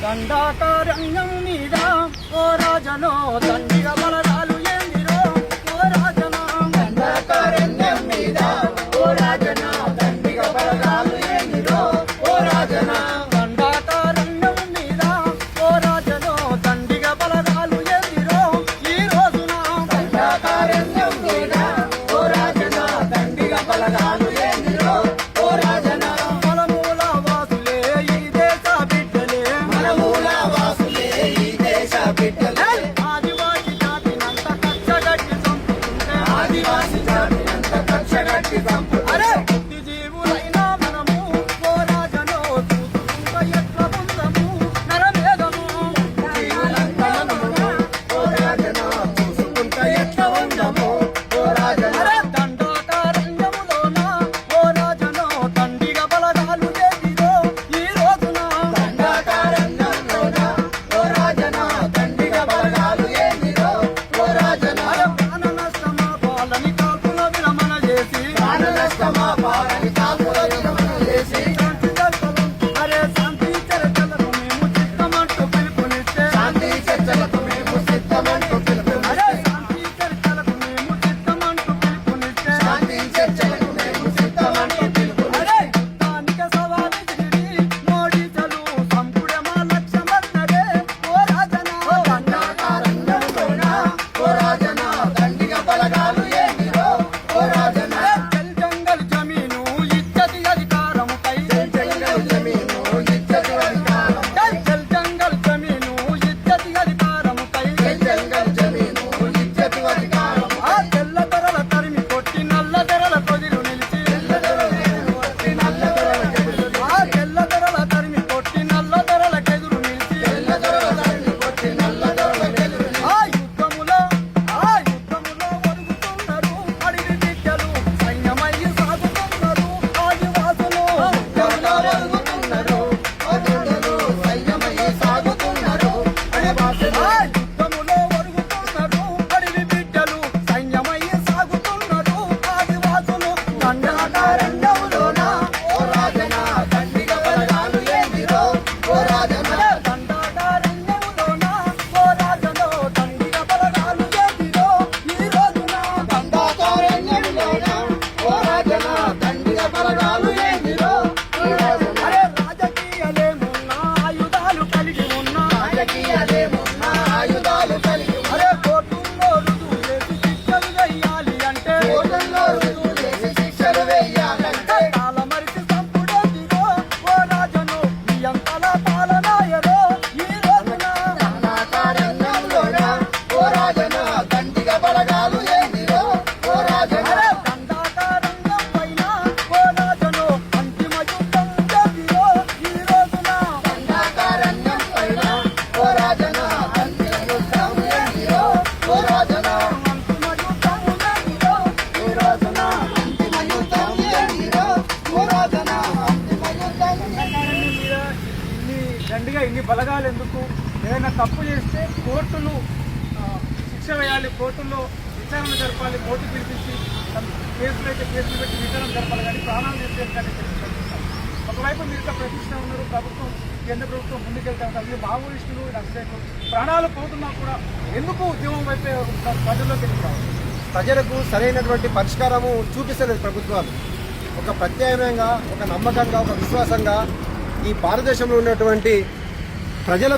దండాకారణ్యం మీద ఓ రాజనో దండిగా బలరాలు ఏందిరో ఓ రాజనా దండాకారణ్యం మీద ఓ రాజనా దండిగా బలరాలు ఏందిరో ఓ రాజనా దండాకారణ్యం మీద ఓ రాజనో దండిగా బలరాలు ఏందిరో ఈ రోజున దండాకారణ్యం మీద ఓ రాజనా దండిగా బలరాలు ఏందిరో ఓ రాజనా మనమూల వాసులే ఈ దేశ బిడ్డలే మనమూల వాసులే ఈ దేశ బిడ్డలే ఆదివాసి జాతినంత కచ్చగట్టి చంపుతుంటే ఆదివాసి జాతినంత కక్షగట్టి అరే బుద్ధిజీవులైనా మనము ఓ రాజనో చూసుకుంట ఎట్ల ఉందము నరమేధము జీవులంతా మనము ఓ రాజనా చూసుకుంటా ఎట్లా ఉందమో ఓ రాజనా అరే దండాకారణ్యములోన ఓ రాజనో దండిగా బలగాలు చేసిరో ఈ రోజున దండాకారణ్యంలోన ఓ రాజనా దండిగా బలగాలు ఏందిరో ఓ రాజనా అరే ప్రాణ నష్టమా పాలని కాల్పుల విరమణ చేసి ప్రాణ నష్టమా పాలని కాల్పుల విరమణ చేసి శాంతి చర్చలు అరే శాంతి చర్చలకు మేము చిత్తమంటూ పిలుపునిస్తే శాంతి చర్చలకు మేము సిద్ధమంటూ పిలుపునిస్తే అరే శాంతి చర్చలకు మేము చిత్తమంటూ పిలుపునిస్తే శాంతి చర్చలకు మేము సిద్ధమంటూ పిలుపునిస్తే అరే యుద్ధానికి సవాలు చేరి మోడీచలు సంపుడే మా లక్ష్యమన్నదే ఓ రాజనా దండాకారణ్యంలోన ఓ రాజనా దండిగా బలగాలు ఏందిరో ఓ రాజనా జల్ జంగల్ జమీను ఇచ్చటి అధికారముపై జంగల్ జమీను ఇచ్చటి అధికారం జల్ జంగల్ జమీను ఇచ్చటి అధికారముపై జంగల్ జమీను ఇచ్చటి అధికారం ఆ తెల్ల తెరల తరిమి కొట్టి నల్ల తెరల పొదిలు నిలిచి వచ్చి నల్ల దొరల ఆ తెల్ల తెరల తరిమి కొట్టి నల్ల తెరలకెదురు నిలిచి తెల్ల దొరల దాన్ని కొట్టి నల్ల దొరల వెలుగు ఆ యుద్ధములో వరుగుతున్నారు అడివి బిడ్డలు సైన్యమయ్యి సాగుతున్నారు ఆదివాసులు యుద్ధంలో ఒరుగుతున్నారు అర్జునులు సైన్యమయ్యి సాగుతున్నారు అనే భాషలో ఆ యుద్ధములో వరుగుతున్నారు అడివి బిడ్డలు సైన్యమయ్యి సాగుతున్నారు ఆదివాసులు దండాకారణ్యములోన ఓ రాజనా దండిగా బలగాలు ఏందిరో ఓ రాజనా దండాకారణ్యములోన ఓ రాజనో దండిగా బలగాలు చేసిరో ఈ రోజున దండాకారణ్యంలోన ఓ రాజనా దండిగా బలగాలు ఏందిరో ఈ రాజనా అరే రాజకీయాలేమున్నా ఆయుధాలు కలిగి ఉన్నా రాజకీయాలేమున్న ఆయుధాలు కలిగి అరే కోర్టుల్లో రుజువు చేసి శిక్షలు వేయాలి అంటే కోటల్లో రుజువు చేసి శిక్షలు వేయాలంటే కాల మరిచి సంపుడేదిరో ఓ రాజను నీ అంతల పాలనాయరో ఈ రోజున దండాకారణ్యంలోన ఓ రాజనా దండిగా బలగాలు ఏందిరో ఓ రాజనా అరే దండాకారణ్యం పైన ఓ రాజను అంతిమ యుద్ధం చేసిరో ఈ రోజున దండాకారణ్యం పైన ఓ రాజనా అంతిమ యుద్ధం ఏందిరో ఓ రాజనా అంతిమ యుద్ధం చేసిరో ఈ రోజున అంతిమ యుద్ధం ఏందిరో ఓ రాజనా అంతిమ యుద్ధం దండిగా ఇన్ని బలగాలు ఎందుకు ఏదైనా తప్పు చేస్తే కోర్టులు శిక్ష వేయాలి, కోర్టుల్లో విచారణ జరపాలి, కోర్టు పిలిపించి కేసులు అయితే కేసులు పెట్టి విచారణ జరపాలి, కానీ ప్రాణాలు తీసేయాలి. ఒకవైపు మీరు ప్రతిష్ట ఉన్నారు, ప్రభుత్వం కేంద్ర ప్రభుత్వం ముందుకెళ్తా ఉంటారు, మీరు మావోయిస్టులు నక్సలైట్లు ప్రాణాలు పోతున్నా కూడా ఎందుకు ఉద్యమం వైపే ప్రజల్లోకి వెళ్ళి ప్రజలకు సరైనటువంటి పరిష్కారము చూపిస్తలేదు ప్రభుత్వాలు. ఒక ప్రత్యామ్నాయంగా, ఒక నమ్మకంగా, ఒక విశ్వాసంగా ఈ భారతదేశంలో ఉన్నటువంటి ప్రజల